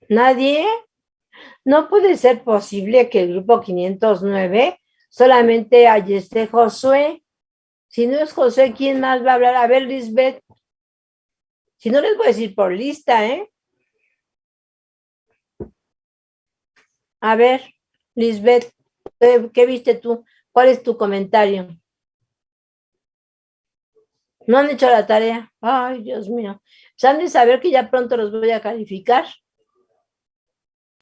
¿Nadie? No puede ser posible que el grupo 509 solamente allí esté Josué. Si no es Josué, ¿quién más va a hablar? A ver, Lisbeth. Si no les voy a decir por lista, ¿eh? A ver, Lisbeth, ¿qué viste tú? ¿Cuál es tu comentario? ¿No han hecho la tarea? Ay, Dios mío. Se han de saber que ya pronto los voy a calificar.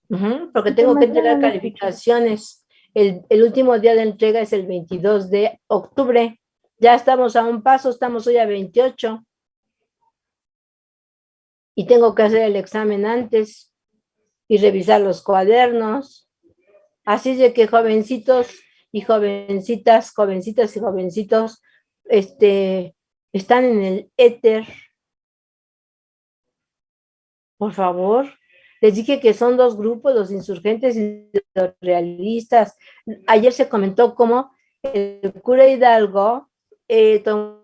Porque ¿Qué tengo que maestra no entregar han hecho? calificaciones. El último día de entrega es el 22 de octubre. Ya estamos a un paso, estamos hoy a 28 y tengo que hacer el examen antes y revisar los cuadernos. Así de que jovencitos y jovencitas, jovencitas y jovencitos, están en el éter, por favor. Les dije que son dos grupos, los insurgentes y los realistas. Ayer se comentó cómo el cura Hidalgo tomó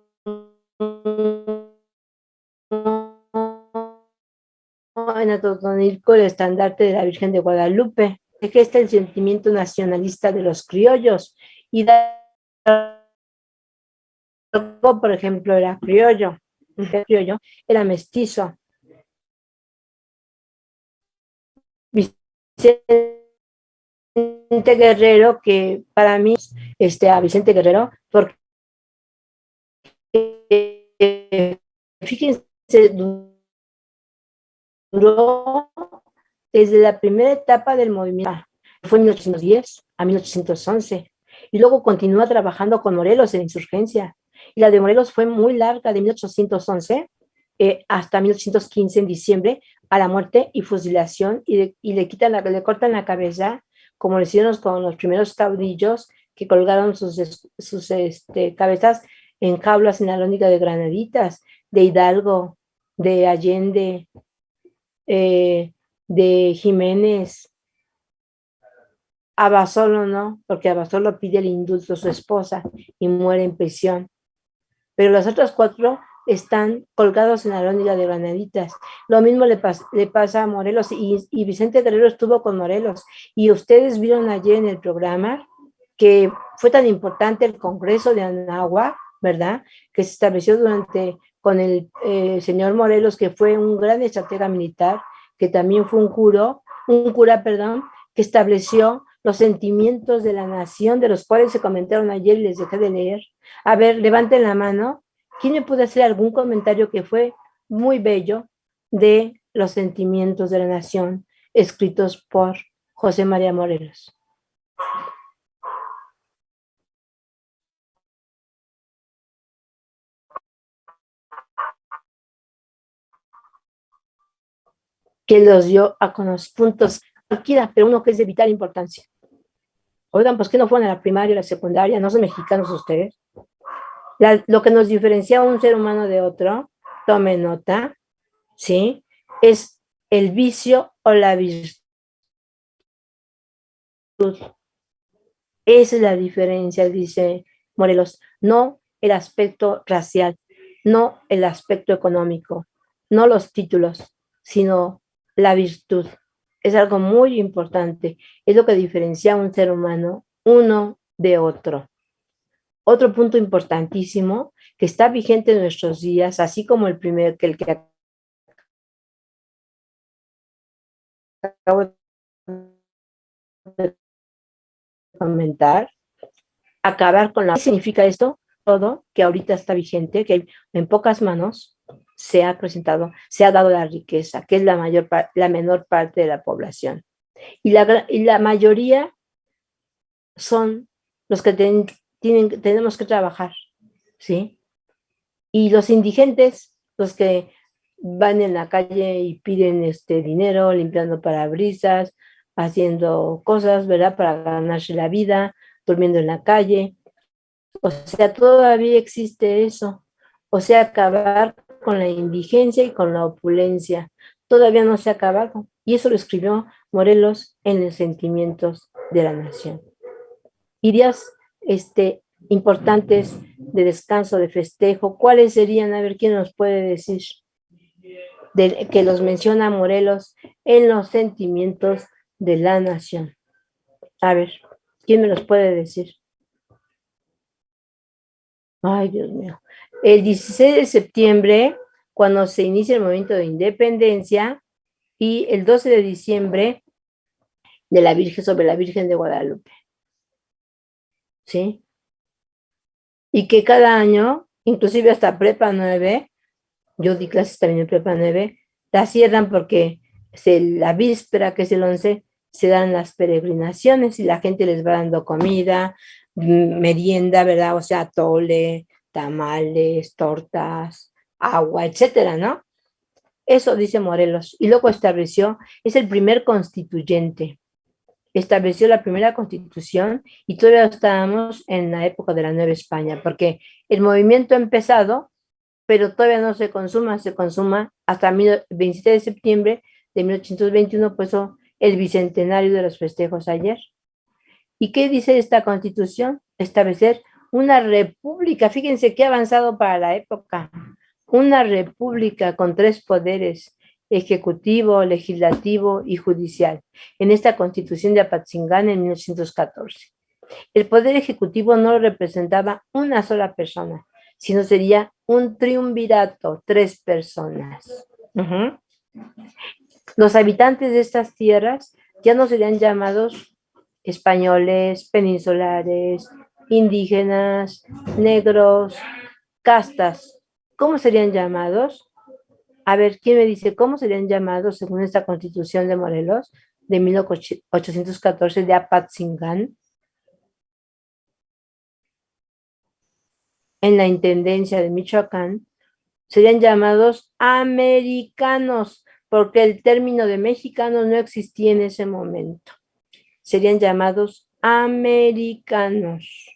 en Atotonilco el estandarte de la Virgen de Guadalupe, que está el sentimiento nacionalista de los criollos. Hidalgo, por ejemplo, era criollo, era mestizo. Vicente Guerrero, que para mí, a Vicente Guerrero, porque fíjense, duró desde la primera etapa del movimiento, fue en 1810 a 1811, y luego continúa trabajando con Morelos en insurgencia. Y la de Morelos fue muy larga, de 1811 hasta 1815 en diciembre, a la muerte y fusilación, y le cortan la cabeza, como lo hicieron con los primeros caudillos que colgaron sus cabezas en jaulas en la lóndiga de Granaditas, de Hidalgo, de Allende, eh, de Jiménez. Abasolo no, porque Abasolo pide el indulto a su esposa y muere en prisión. Pero los otros cuatro están colgados en la lóndiga de Granaditas. Lo mismo le pasa a Morelos, y Vicente Guerrero estuvo con Morelos. Y ustedes vieron ayer en el programa que fue tan importante el Congreso de Anáhuac, ¿verdad? Que se estableció con el señor Morelos, que fue un gran estratega militar, que también fue un cura, perdón, que estableció los sentimientos de la nación, de los cuales se comentaron ayer y les dejé de leer. A ver, levanten la mano. ¿Quién me puede hacer algún comentario que fue muy bello de los sentimientos de la nación escritos por José María Morelos? Que los dio a con los puntos cualquiera, pero uno que es de vital importancia. Oigan, pues que no fueron a la primaria, a la secundaria, no son mexicanos ustedes. Lo que nos diferencia a un ser humano de otro, tome nota, ¿sí? Es el vicio o la virtud. Esa es la diferencia, dice Morelos. No el aspecto racial, no el aspecto económico, no los títulos, sino la virtud. Es algo muy importante. Es lo que diferencia a un ser humano uno de otro. Otro punto importantísimo que está vigente en nuestros días, así como el que acabo de comentar, acabar con la... ¿Qué significa esto? Todo que ahorita está vigente, que en pocas manos se ha presentado, se ha dado la riqueza, que es la menor parte de la población. Y la mayoría son los que tenemos que trabajar, ¿sí? Y los indigentes, los que van en la calle y piden dinero, limpiando parabrisas, haciendo cosas, ¿verdad? Para ganarse la vida, durmiendo en la calle. O sea, todavía existe eso. O sea, acabar con la indigencia y con la opulencia. Todavía no se ha acabado. Y eso lo escribió Morelos en los sentimientos de la nación. Y días importantes de descanso, de festejo, ¿cuáles serían? A ver, ¿quién nos puede decir? Que los menciona Morelos en los sentimientos de la nación. A ver, ¿quién me los puede decir? Ay, Dios mío. El 16 de septiembre, cuando se inicia el movimiento de independencia, y el 12 de diciembre de la Virgen, sobre la Virgen de Guadalupe. ¿Sí? Y que cada año, inclusive hasta Prepa 9, yo di clases también en Prepa 9, la cierran porque la víspera, que es el 11, se dan las peregrinaciones y la gente les va dando comida, merienda, ¿verdad? O sea, atole, tamales, tortas, agua, etcétera, ¿no? Eso dice Morelos. Y luego estableció, es el primer constituyente. Estableció la primera constitución y todavía estábamos en la época de la Nueva España, porque el movimiento ha empezado, pero todavía no se consuma hasta el 27 de septiembre de 1821, pues el bicentenario de los festejos ayer. ¿Y qué dice esta constitución? Establecer una república, fíjense qué avanzado para la época, una república con 3 poderes, ejecutivo, legislativo y judicial, en esta constitución de Apatzingán en 1914. El poder ejecutivo no lo representaba una sola persona, sino sería un triunvirato, 3 personas. Los habitantes de estas tierras ya no serían llamados españoles, peninsulares, indígenas, negros, castas. ¿Cómo serían llamados? A ver, ¿quién me dice cómo serían llamados según esta constitución de Morelos de 1814 de Apatzingán? En la intendencia de Michoacán, serían llamados americanos, porque el término de mexicanos no existía en ese momento. Serían llamados americanos.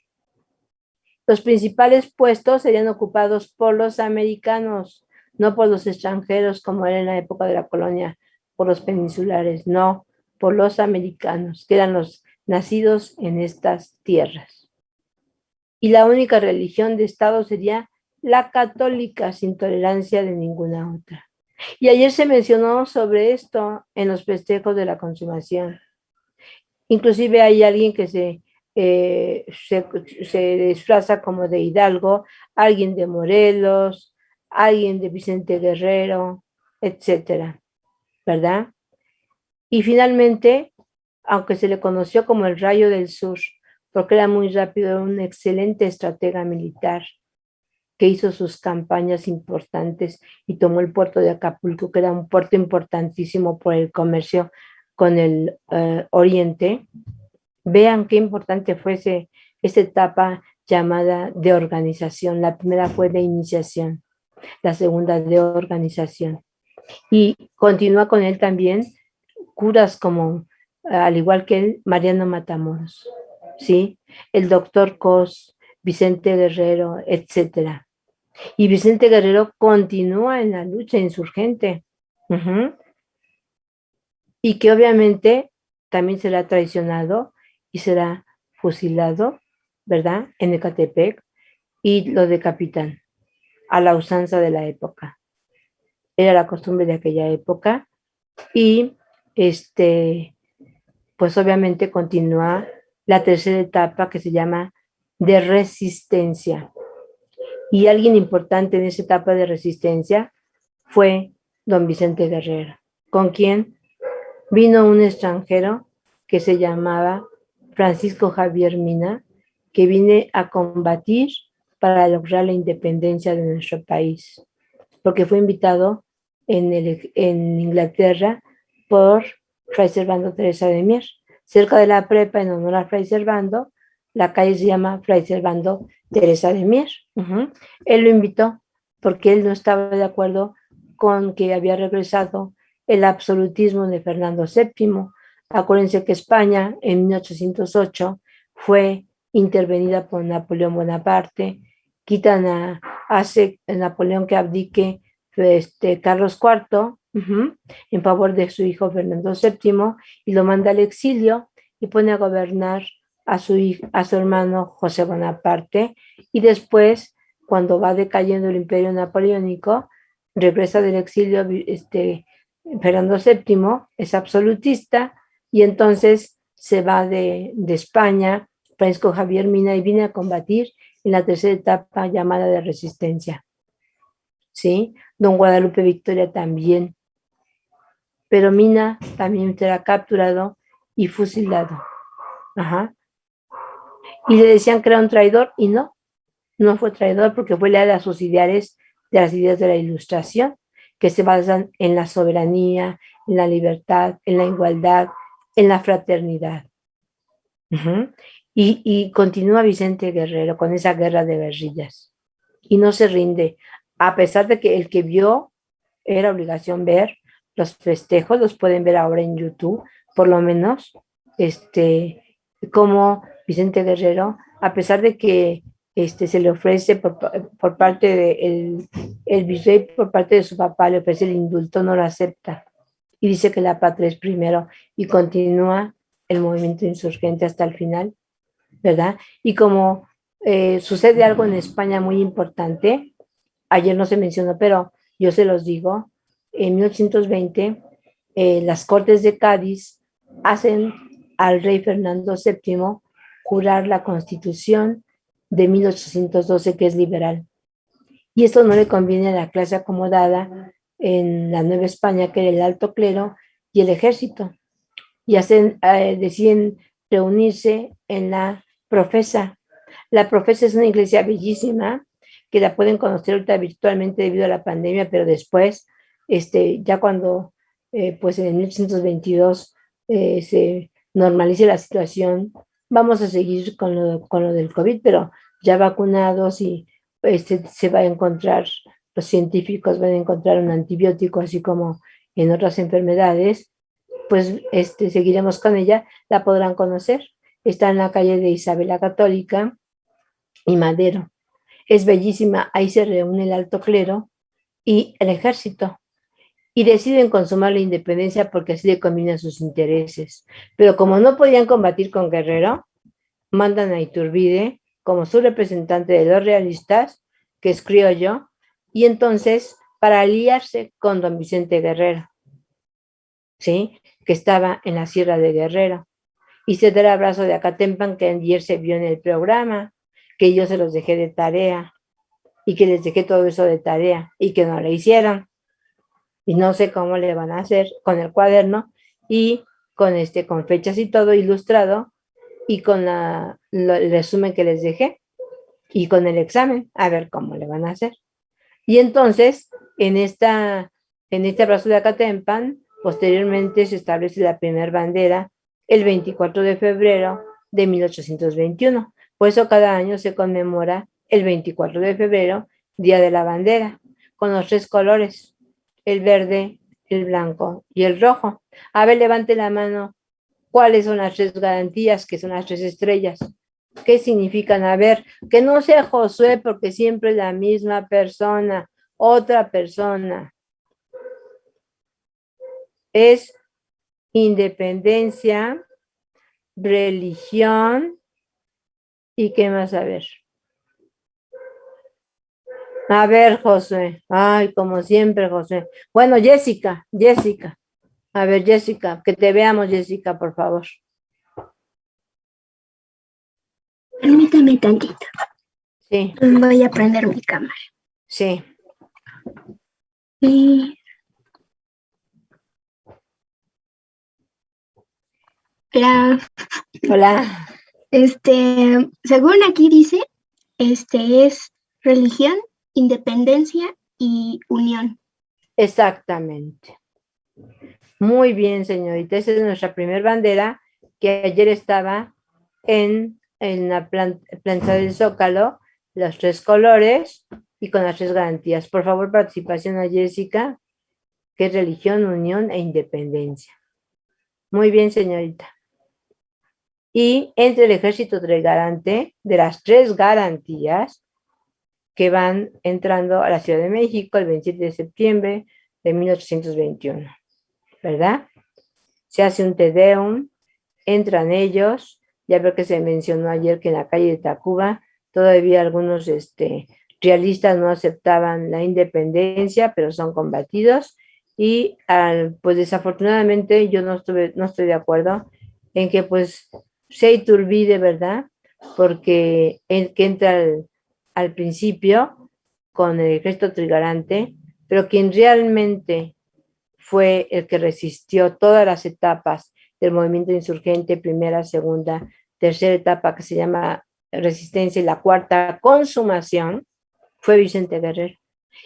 Los principales puestos serían ocupados por los americanos, no por los extranjeros como era en la época de la colonia, por los peninsulares, no, por los americanos, que eran los nacidos en estas tierras. Y la única religión de Estado sería la católica, sin tolerancia de ninguna otra. Y ayer se mencionó sobre esto en los festejos de la consumación. Inclusive hay alguien que se disfraza como de Hidalgo, alguien de Morelos, alguien de Vicente Guerrero, etcétera, ¿verdad? Y finalmente, aunque se le conoció como el Rayo del Sur, porque era muy rápido, era un excelente estratega militar que hizo sus campañas importantes y tomó el puerto de Acapulco, que era un puerto importantísimo por el comercio con el oriente. Vean qué importante fue esta etapa llamada de organización. La primera fue de iniciación, la segunda de organización. Y continúa con él también curas como, al igual que él, Mariano Matamoros, ¿sí? El doctor Cos, Vicente Guerrero, etcétera. Y Vicente Guerrero continúa en la lucha insurgente. Y que obviamente también será traicionado y será fusilado, ¿verdad? En Ecatepec, y lo decapitan a la usanza de la época. Era la costumbre de aquella época y pues obviamente continúa la tercera etapa que se llama de resistencia. Y alguien importante en esa etapa de resistencia fue don Vicente Guerrero, con quien vino un extranjero que se llamaba Francisco Javier Mina, que vine a combatir para lograr la independencia de nuestro país, porque fue invitado en Inglaterra por Fray Servando Teresa de Mier. Cerca de la prepa, en honor a Fray Servando, la calle se llama Fray Servando Teresa de Mier. Él lo invitó porque él no estaba de acuerdo con que había regresado el absolutismo de Fernando VII. Acuérdense que España en 1808 fue intervenida por Napoleón Bonaparte, quitan hace Napoleón que abdique Carlos IV en favor de su hijo Fernando VII y lo manda al exilio y pone a gobernar a su hermano José Bonaparte, y después, cuando va decayendo el imperio napoleónico, regresa del exilio Fernando VII es absolutista y entonces se va de España Francisco Javier Mina y viene a combatir en la tercera etapa llamada de resistencia. ¿Sí? Don Guadalupe Victoria también. Pero Mina también será capturado y fusilado. Ajá. Y le decían que era un traidor y no fue traidor porque fue leal a sus ideales de las ideas de la Ilustración, que se basan en la soberanía, en la libertad, en la igualdad, en la fraternidad. Y continúa Vicente Guerrero con esa guerra de guerrillas y no se rinde, a pesar de que el que vio era obligación ver los festejos, los pueden ver ahora en YouTube, por lo menos, como Vicente Guerrero, a pesar de que se le ofrece por parte de el virrey, por parte de su papá, le ofrece el indulto, no lo acepta y dice que la patria es primero y continúa el movimiento insurgente hasta el final, ¿verdad? Y como sucede algo en España muy importante, ayer no se mencionó, pero yo se los digo, en 1820 las Cortes de Cádiz hacen al rey Fernando VII jurar la Constitución de 1812, que es liberal. Y esto no le conviene a la clase acomodada en la Nueva España, que era el alto clero y el ejército. Y deciden reunirse en la Profesa. La Profesa es una iglesia bellísima, que la pueden conocer ahorita virtualmente debido a la pandemia, pero después, ya cuando, pues en 1822 se normalice la situación, vamos a seguir con lo del COVID, pero ya vacunados y se va a encontrar, los científicos van a encontrar un antibiótico, así como en otras enfermedades, pues seguiremos con ella, la podrán conocer. Está en la calle de Isabel la Católica y Madero. Es bellísima, ahí se reúne el alto clero y el ejército y deciden consumar la independencia porque así le combinan sus intereses. Pero como no podían combatir con Guerrero, mandan a Iturbide como su representante de los realistas, que es criollo, y entonces para aliarse con don Vicente Guerrero, ¿sí? Que estaba en la Sierra de Guerrero, y se da el abrazo de Acatempan que ayer se vio en el programa, que yo se los dejé de tarea, y que les dejé todo eso de tarea, y que no le hicieron, y no sé cómo le van a hacer con el cuaderno, y con fechas y todo ilustrado, y con el resumen que les dejé, y con el examen, a ver cómo le van a hacer. Y entonces, en este abrazo de Acatempan, posteriormente se establece la primera bandera el 24 de febrero de 1821. Por eso cada año se conmemora el 24 de febrero, Día de la Bandera, con los 3 colores, el verde, el blanco y el rojo. A ver, levante la mano. ¿Cuáles son las 3 garantías, que son las 3 estrellas? ¿Qué significan? A ver, que no sea Josué porque siempre es la misma persona, otra persona. Es independencia, religión y qué más. A ver, Josué. Ay, como siempre, Josué. Bueno, Jessica. A ver, Jessica, que te veamos, Jessica, por favor. Permítame tantito. Sí. Voy a prender mi cámara. Sí. Y... Hola. Según aquí dice, es religión, independencia y unión. Exactamente. Muy bien, señorita. Esa es nuestra primer bandera, que ayer estaba en la planta del Zócalo, los 3 colores y con las 3 garantías. Por favor, participación a Jessica, que es religión, unión e independencia. Muy bien, señorita. Y entre el ejército del garante, de las 3 garantías que van entrando a la Ciudad de México el 27 de septiembre de 1821, ¿verdad? Se hace un Te Deum, entran ellos, ya veo que se mencionó ayer que en la calle de Tacuba todavía algunos realistas no aceptaban la independencia, pero son combatidos, Y pues desafortunadamente yo no estoy de acuerdo en que pues sea Iturbide, ¿verdad? Porque el que entra al principio con el ejército trigarante, pero quien realmente fue el que resistió todas las etapas del movimiento insurgente, primera, segunda, tercera etapa que se llama resistencia y la cuarta consumación, fue Vicente Guerrero.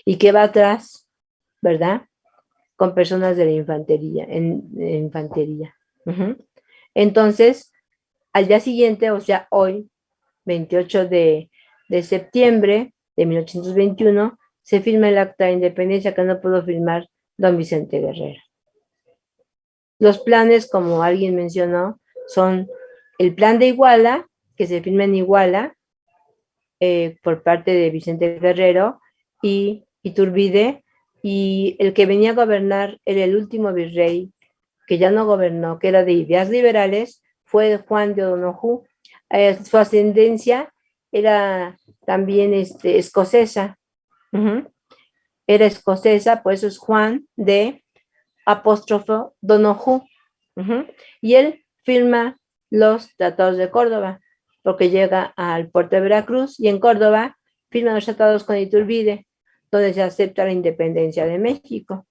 Y que va atrás, ¿verdad? Con personas de la infantería, en infantería. Uh-huh. Entonces, al día siguiente, o sea, hoy, 28 de septiembre de 1821, se firma el acta de independencia que no pudo firmar don Vicente Guerrero. Los planes, como alguien mencionó, son el plan de Iguala, que se firma en Iguala por parte de Vicente Guerrero y Iturbide, y el que venía a gobernar era el último virrey, que ya no gobernó, que era de ideas liberales, fue Juan de O'Donoghue. Su ascendencia era también escocesa. Uh-huh. Era escocesa, por eso es Juan de apóstrofo Donoghue. Uh-huh. Y él firma los tratados de Córdoba, porque llega al puerto de Veracruz y en Córdoba firma los tratados con Iturbide, donde se acepta la independencia de México.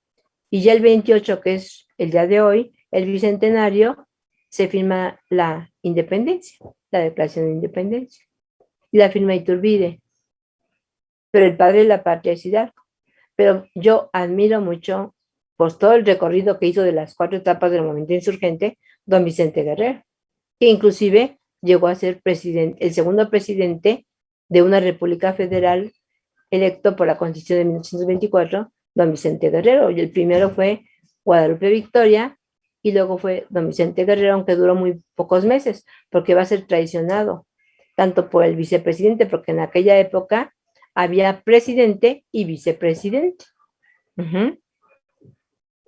Y ya el 28, que es el día de hoy, el bicentenario, se firma la independencia, la declaración de independencia. Y la firma Iturbide. Pero el padre de la patria es Hidalgo. Pero yo admiro mucho pues todo el recorrido que hizo de las 4 etapas del movimiento insurgente, don Vicente Guerrero, que inclusive llegó a ser el segundo presidente de una república federal electo por la Constitución de 1824, don Vicente Guerrero, y el primero fue Guadalupe Victoria, y luego fue don Vicente Guerrero, aunque duró muy pocos meses, porque va a ser traicionado, tanto por el vicepresidente, porque en aquella época había presidente y vicepresidente. Uh-huh.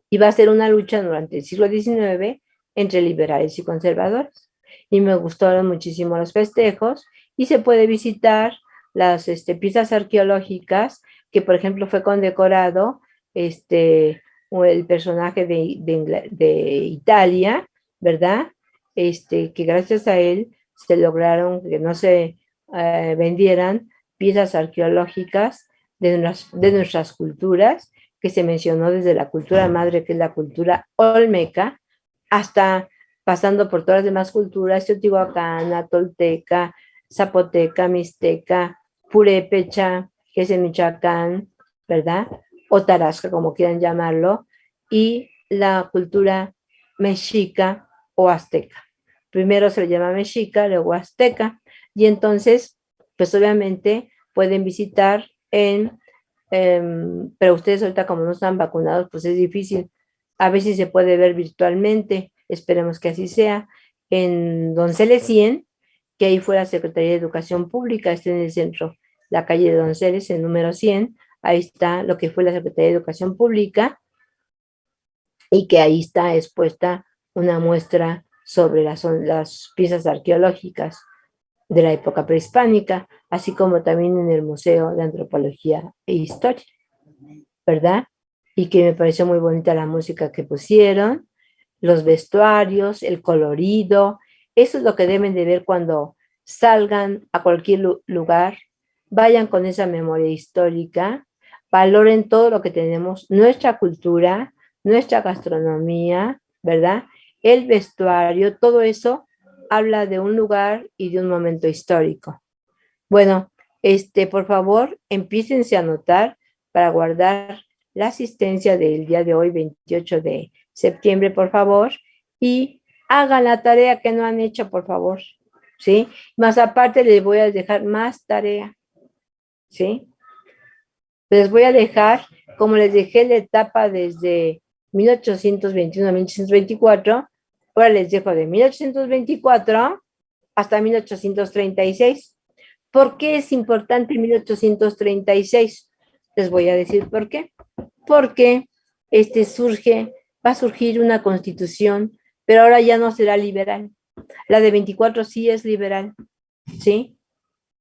Y va a ser una lucha durante el siglo XIX entre liberales y conservadores. Y me gustaron muchísimo los festejos y se puede visitar las piezas arqueológicas que, por ejemplo, fue condecorado el personaje de Italia, ¿verdad? Que gracias a él se lograron que no se vendieran piezas arqueológicas de nuestras culturas, que se mencionó desde la cultura madre, que es la cultura olmeca, hasta pasando por todas las demás culturas, teotihuacana, tolteca, zapoteca, mixteca, purépecha, que es en Michoacán, ¿verdad? O tarasca, como quieran llamarlo, y la cultura mexica o azteca. Primero se le llama mexica, luego azteca, y entonces, pues obviamente pueden visitar pero ustedes ahorita como no están vacunados, pues es difícil. A ver si se puede ver virtualmente, esperemos que así sea, en Donceles 100, que ahí fue la Secretaría de Educación Pública, está en el centro, la calle de Donceles, el número 100, ahí está lo que fue la Secretaría de Educación Pública, y que ahí está expuesta una muestra sobre las piezas arqueológicas de la época prehispánica, así como también en el Museo de Antropología e Historia, ¿verdad? Y que me pareció muy bonita la música que pusieron, los vestuarios, el colorido, eso es lo que deben de ver cuando salgan a cualquier lugar, vayan con esa memoria histórica, valoren todo lo que tenemos, nuestra cultura, nuestra gastronomía, ¿verdad? El vestuario, todo eso habla de un lugar y de un momento histórico. Bueno, por favor, empiécense a anotar para guardar la asistencia del día de hoy, 28 de septiembre, por favor, y hagan la tarea que no han hecho, por favor, ¿sí? Más aparte les voy a dejar más tarea, ¿sí? Les voy a dejar, como les dejé la etapa desde 1821 a 1824, ahora les dejo de 1824 hasta 1836. ¿Por qué es importante 1836? Les voy a decir por qué. Porque va a surgir una constitución, pero ahora ya no será liberal. La de 24 sí es liberal, ¿sí?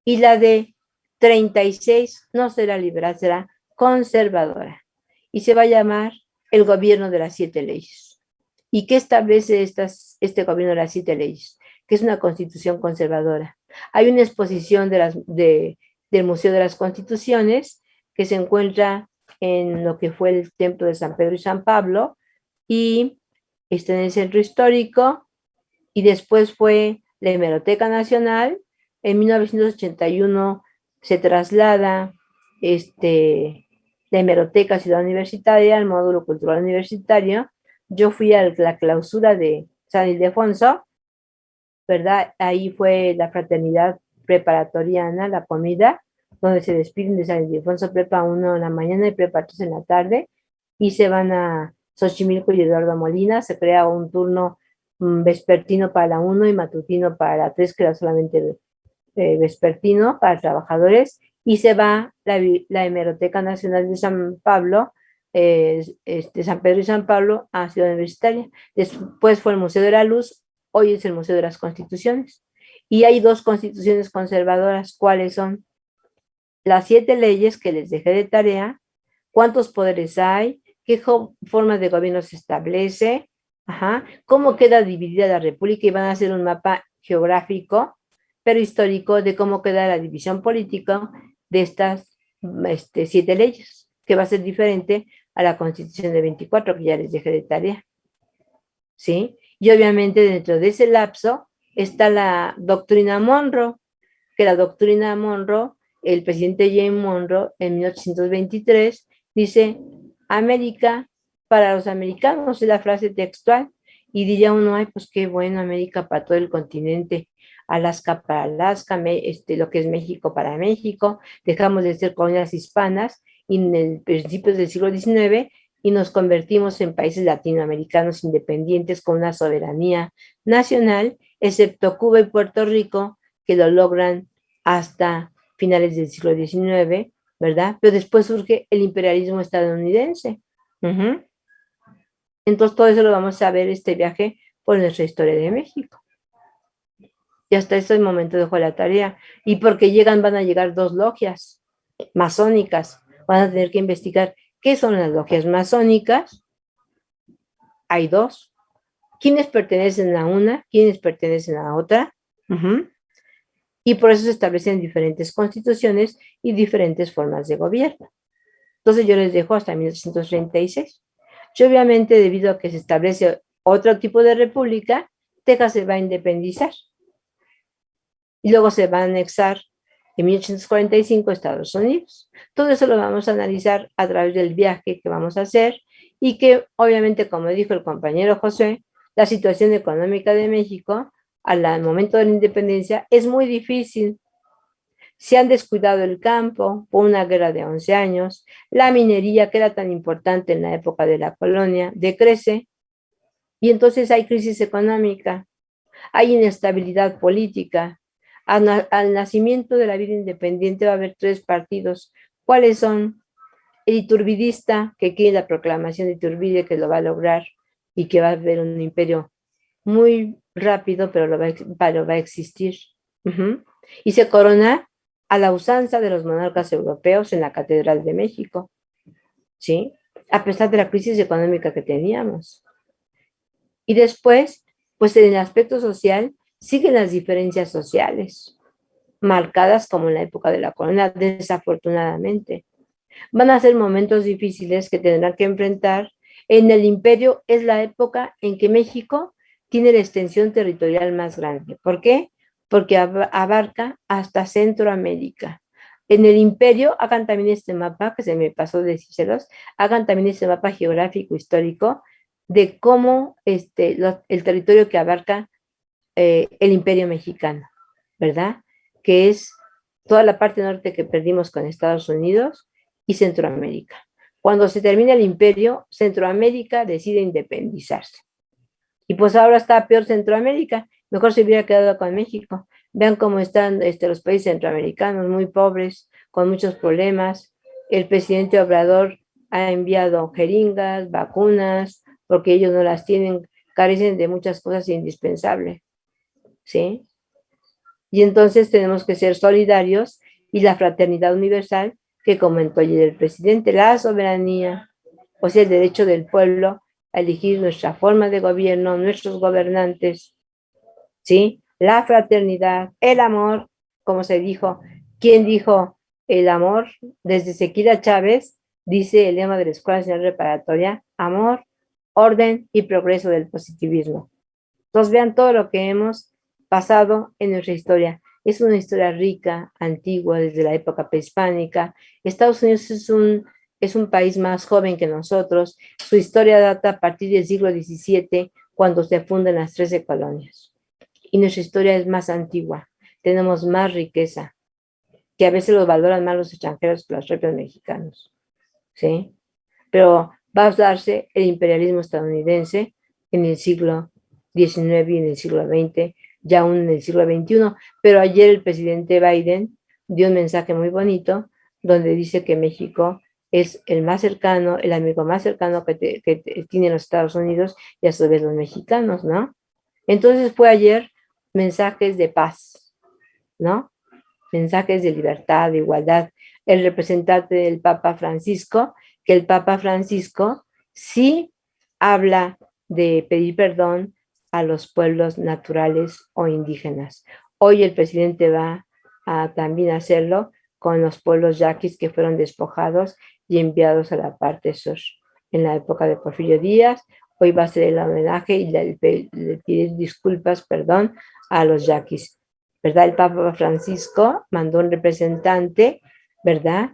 Y la de 36 no será liberal, será conservadora. Y se va a llamar el gobierno de las 7 leyes. ¿Y qué establece este gobierno de las 7 leyes? Que es una constitución conservadora. Hay una exposición del Museo de las Constituciones que se encuentra en lo que fue el Templo de San Pedro y San Pablo, y está en el Centro Histórico, y después fue la Hemeroteca Nacional. En 1981 se traslada la Hemeroteca Ciudad Universitaria al módulo cultural universitario. Yo fui a la clausura de San Ildefonso, ¿verdad? Ahí fue la fraternidad preparatoriana, la comida, donde se despiden de San Ildefonso Prepa 1 en la mañana y Prepa 3 en la tarde, y se van a Xochimilco y Eduardo Molina. Se crea un turno vespertino para la 1 y matutino para la 3, que era solamente vespertino para trabajadores, y se va la Hemeroteca Nacional de San Pablo, San Pedro y San Pablo, a Ciudad Universitaria. Después fue el Museo de la Luz, hoy es el Museo de las Constituciones. Y hay 2 constituciones conservadoras. ¿Cuáles son? Las 7 leyes que les dejé de tarea, cuántos poderes hay, qué formas de gobierno se establece, cómo queda dividida la República, y van a hacer un mapa geográfico, pero histórico, de cómo queda la división política de estas 7 leyes, que va a ser diferente a la Constitución de 24, que ya les dejé de tarea. ¿Sí? Y obviamente dentro de ese lapso está la doctrina Monroe, que la doctrina Monroe, el presidente James Monroe, en 1823, dice: América para los americanos, es la frase textual, y diría uno: ay, pues qué bueno, América para todo el continente, Alaska para Alaska, lo que es México para México, dejamos de ser colonias hispanas, y en el principios del siglo XIX, y nos convertimos en países latinoamericanos independientes con una soberanía nacional, excepto Cuba y Puerto Rico, que lo logran hasta finales del siglo XIX, ¿verdad? Pero después surge el imperialismo estadounidense. Entonces todo eso lo vamos a ver este viaje por nuestra historia de México. Y hasta ese momento dejo la tarea. Y porque van a llegar 2 logias masónicas. Van a tener que investigar qué son las logias masónicas. Hay 2. ¿Quiénes pertenecen a una? ¿Quiénes pertenecen a otra? Y por eso se establecen diferentes constituciones y diferentes formas de gobierno. Entonces yo les dejo hasta 1936. Y obviamente, debido a que se establece otro tipo de república, Texas se va a independizar. Y luego se va a anexar en 1845 a Estados Unidos. Todo eso lo vamos a analizar a través del viaje que vamos a hacer, y que obviamente, como dijo el compañero José, la situación económica de México al momento de la independencia es muy difícil. Se han descuidado el campo por una guerra de 11 años, la minería, que era tan importante en la época de la colonia, decrece, y entonces hay crisis económica, hay inestabilidad política. Al nacimiento de la vida independiente va a haber 3 partidos. ¿Cuáles son? El iturbidista, que quiere la proclamación de Iturbide, que lo va a lograr, y que va a haber un imperio muy rápido, pero va a existir. Y se corona a la usanza de los monarcas europeos en la Catedral de México, ¿sí? A pesar de la crisis económica que teníamos. Y después, pues en el aspecto social, siguen las diferencias sociales, marcadas como en la época de la colonia, desafortunadamente. Van a ser momentos difíciles que tendrán que enfrentar. En el imperio es la época en que México tiene la extensión territorial más grande. ¿Por qué? Porque abarca hasta Centroamérica. En el imperio, hagan también este mapa, que se me pasó de decírselos, hagan también este mapa geográfico histórico de cómo el territorio que abarca el imperio mexicano, ¿verdad? Que es toda la parte norte que perdimos con Estados Unidos y Centroamérica. Cuando se termina el imperio, Centroamérica decide independizarse. Y pues ahora está peor Centroamérica, mejor se hubiera quedado con México. Vean cómo están los países centroamericanos, muy pobres, con muchos problemas. El presidente Obrador ha enviado jeringas, vacunas, porque ellos no las tienen, carecen de muchas cosas indispensables, ¿sí? Y entonces tenemos que ser solidarios, y la fraternidad universal que comentó ayer el presidente, la soberanía o sea, el derecho del pueblo a elegir nuestra forma de gobierno, nuestros gobernantes, ¿sí? La fraternidad, el amor, como se dijo. ¿Quién dijo el amor? Desde Sequira Chávez, dice el lema de la Escuela Nacional Preparatoria: amor, orden y progreso del positivismo. Entonces vean todo lo que hemos pasado en nuestra historia. Es una historia rica, antigua, desde la época prehispánica. Estados Unidos es un país más joven que nosotros. Su historia data a partir del siglo XVII, cuando se fundan las 13 colonias. Y nuestra historia es más antigua. Tenemos más riqueza, que a veces los valoran más los extranjeros que los propios mexicanos. ¿Sí? Pero va a darse el imperialismo estadounidense en el siglo XIX y en el siglo XX, ya aún en el siglo XXI. Pero ayer el presidente Biden dio un mensaje muy bonito donde dice que México es el más cercano, el amigo más cercano que tienen los Estados Unidos y a su vez los mexicanos, ¿no? Entonces fue ayer mensajes de paz, ¿no? Mensajes de libertad, de igualdad. El representante del Papa Francisco, que el Papa Francisco sí habla de pedir perdón a los pueblos naturales o indígenas. Hoy el presidente va a también hacerlo con los pueblos yaquis que fueron despojados y enviados a la parte sur en la época de Porfirio Díaz. Hoy va a ser el homenaje y le pedir disculpas, perdón, a los yaquis. ¿Verdad? El Papa Francisco mandó un representante, ¿verdad?,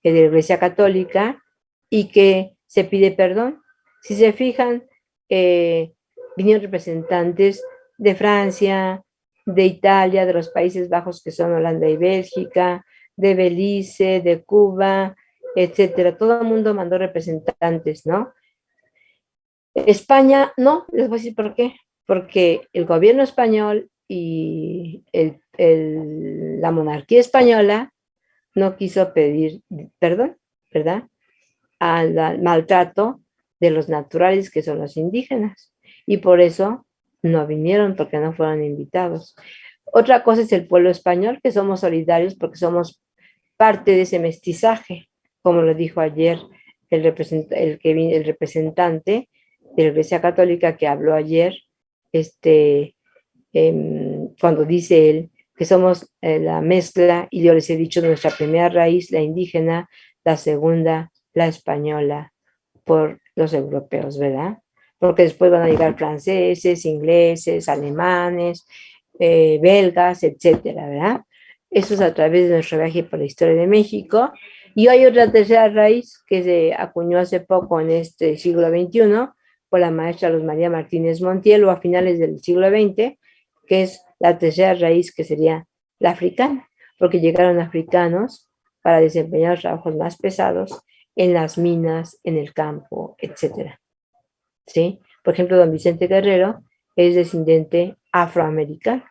de la Iglesia Católica, y que se pide perdón. Si se fijan, vinieron representantes de Francia, de Italia, de los Países Bajos, que son Holanda y Bélgica, de Belice, de Cuba, etcétera. Todo el mundo mandó representantes, ¿no? España, no, les voy a decir por qué. Porque el gobierno español y la monarquía española no quiso pedir perdón, ¿verdad?, al maltrato de los naturales, que son los indígenas. Y por eso no vinieron, porque no fueron invitados. Otra cosa es el pueblo español, que somos solidarios porque somos parte de ese mestizaje, como lo dijo ayer el representante de la Iglesia Católica que habló ayer, cuando dice él que somos la mezcla, y yo les he dicho, nuestra primera raíz, la indígena, la segunda, la española, por los europeos, ¿verdad? Porque después van a llegar franceses, ingleses, alemanes, belgas, etcétera, ¿verdad? Eso es a través de nuestro viaje por la historia de México. Y hay otra tercera raíz que se acuñó hace poco en este siglo XXI por la maestra Luz María Martínez Montiel, o a finales del siglo XX, que es la tercera raíz, que sería la africana, porque llegaron africanos para desempeñar trabajos más pesados en las minas, en el campo, etcétera. ¿Sí? Por ejemplo, don Vicente Guerrero es descendiente afroamericano.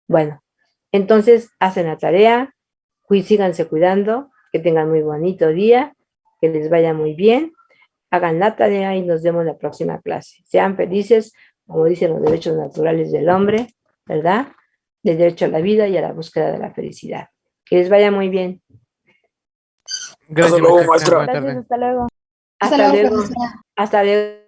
Bueno, entonces hacen la tarea, síganse cuidando, que tengan muy bonito día, que les vaya muy bien, hagan la tarea y nos vemos la próxima clase. Sean felices, como dicen los derechos naturales del hombre, ¿verdad? Del derecho a la vida y a la búsqueda de la felicidad. Que les vaya muy bien. Gracias, Hasta luego, maestra. maestra. Buena tarde. Gracias, hasta luego. Hasta Hasta luego, luego. profesora. Hasta luego.